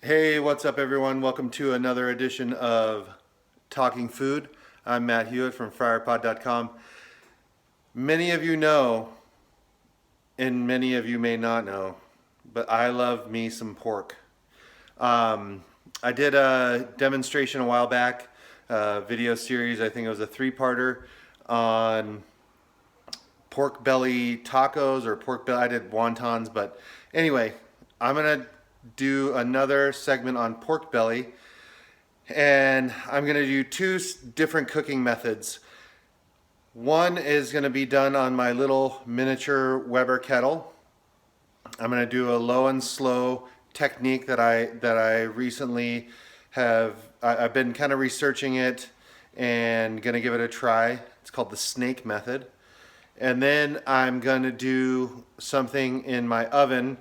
Hey, what's up everyone? Welcome to another edition of Talking Food. I'm Matt Hewitt from Fryerpod.com. Many of you know, and many of you may not know, but I love me some pork. I did a demonstration a while back, a video series, I think it was a three-parter on pork belly tacos or pork belly. I did wontons, but anyway, I'm gonna do another segment on pork belly, and I'm gonna do two different cooking methods. One is gonna be done on my little miniature Weber kettle. I'm gonna do a low and slow technique that I recently I've been kind of researching it and gonna give it a try. It's called the snake method. And then I'm gonna do something in my oven.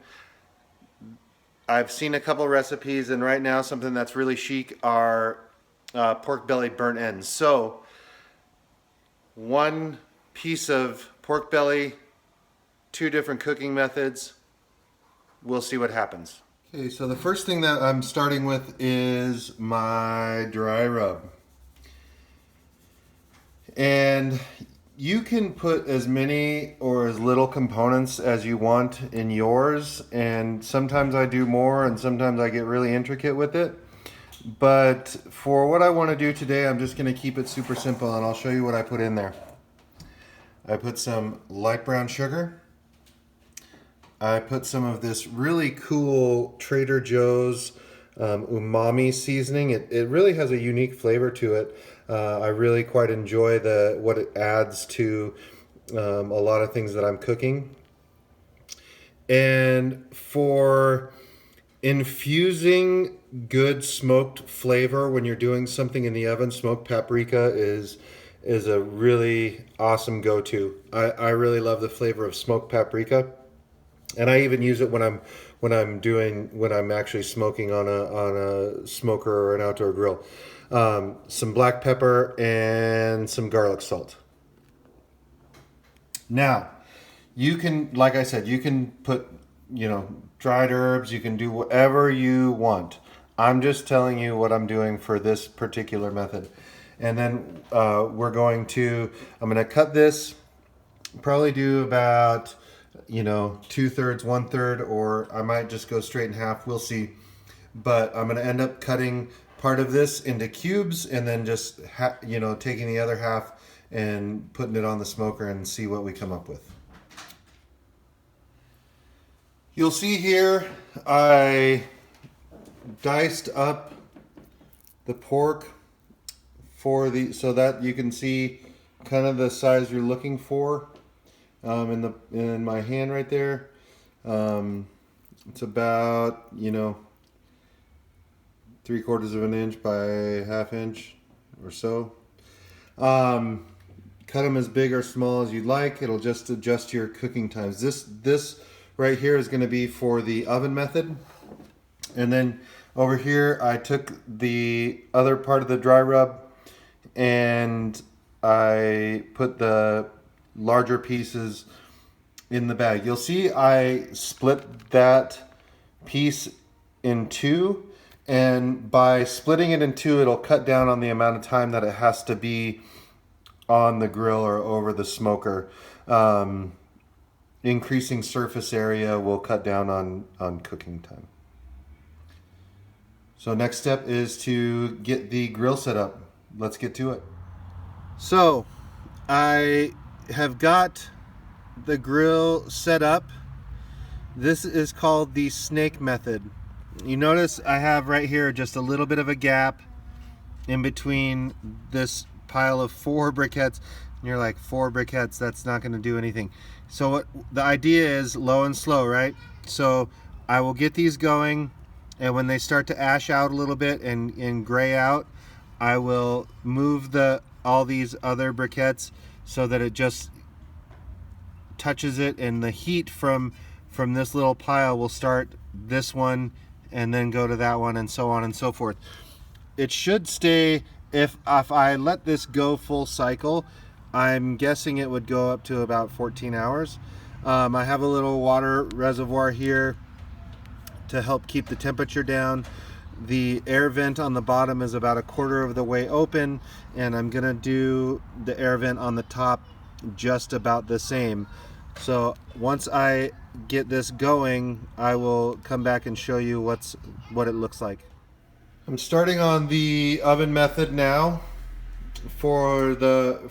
I've seen a couple recipes, and right now something that's really chic are pork belly burnt ends. So one piece of pork belly, two different cooking methods. We'll see what happens. Okay, so the first thing that I'm starting with is my dry rub. And you can put as many or as little components as you want in yours, and sometimes I do more and sometimes I get really intricate with it. But for what I want to do today, I'm just going to keep it super simple, and I'll show you what I put in there. I put some light brown sugar. I put some of this really cool Trader Joe's umami seasoning. It really has a unique flavor to it. I really quite enjoy what it adds to a lot of things that I'm cooking. And for infusing good smoked flavor when you're doing something in the oven, smoked paprika is a really awesome go-to. I really love the flavor of smoked paprika. And I even use it when I'm actually smoking on a smoker or an outdoor grill. Some black pepper and some garlic salt. Now, you can, like I said, you can put, dried herbs. You can do whatever you want. I'm just telling you what I'm doing for this particular method. And then I'm going to cut this. Probably do about 2/3, 1/3, or I might just go straight in half. We'll see. But I'm going to end up cutting part of this into cubes and then just taking the other half and putting it on the smoker and see what we come up with. You'll see here I diced up the pork so that you can see kind of the size you're looking for. In my hand right there, it's about 3/4 of an inch by 1/2 inch or so. Cut them as big or small as you like. It'll just adjust your cooking times. This right here is going to be for the oven method. And then over here I took the other part of the dry rub and I put the larger pieces in the bag. You'll see I split that piece in two, and by splitting it in two, it'll cut down on the amount of time that it has to be on the grill or over the smoker. Increasing surface area will cut down on cooking time. So next step is to get the grill set up. Let's get to it. So I have got the grill set up. This is called the snake method. You notice I have right here just a little bit of a gap in between this pile of 4 briquettes. And you're like, 4 briquettes, that's not going to do anything. So the idea is low and slow, right? So I will get these going, and when they start to ash out a little bit and gray out, I will move all these other briquettes so that it just touches it, and the heat from this little pile will start this one and then go to that one, and so on and so forth. It should stay, if I let this go full cycle, I'm guessing it would go up to about 14 hours. I have a little water reservoir here to help keep the temperature down. The air vent on the bottom is about a quarter of the way open, and I'm gonna do the air vent on the top just about the same. So once I get this going, I will come back and show you what it looks like. I'm starting on the oven method now for the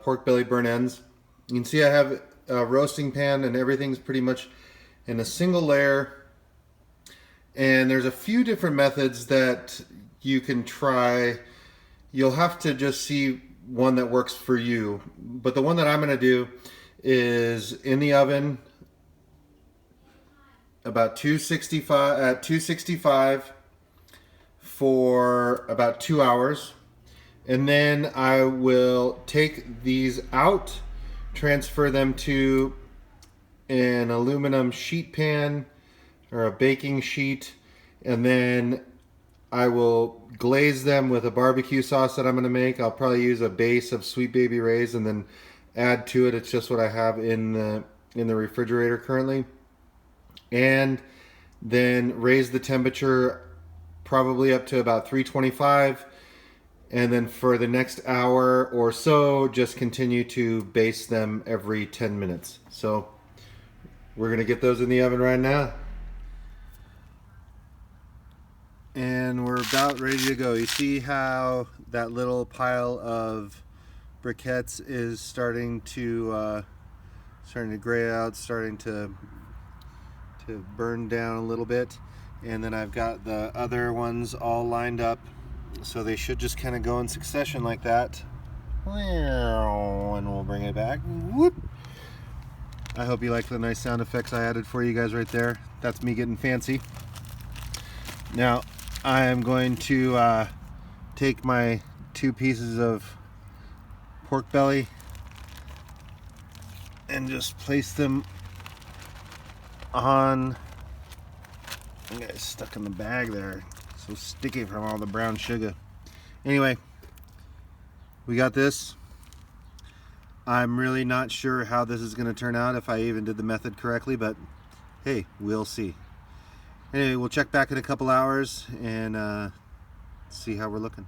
pork belly burn ends. You can see I have a roasting pan and everything's pretty much in a single layer. And there's a few different methods that you can try. You'll have to just see one that works for you. But the one that I'm going to do is in the oven about 265 for about 2 hours. And then I will take these out, transfer them to an aluminum sheet pan or a baking sheet, and then I will glaze them with a barbecue sauce that I'm going to make. I'll probably use a base of Sweet Baby Ray's and then add to it. It's just what I have in the refrigerator currently. And then raise the temperature probably up to about 325. And then for the next hour or so, just continue to baste them every 10 minutes. So we're going to get those in the oven right now. And we're about ready to go. You see how that little pile of briquettes is starting to gray out, starting to burn down a little bit. And then I've got the other ones all lined up, so they should just kind of go in succession like that. And we'll bring it back. Whoop. I hope you like the nice sound effects I added for you guys right there. That's me getting fancy. Now I am going to take my 2 pieces of pork belly and just place them on. I got it stuck in the bag there. So sticky from all the brown sugar. Anyway, we got this. I'm really not sure how this is going to turn out, if I even did the method correctly, but hey, we'll see. Anyway, we'll check back in a couple hours and see how we're looking.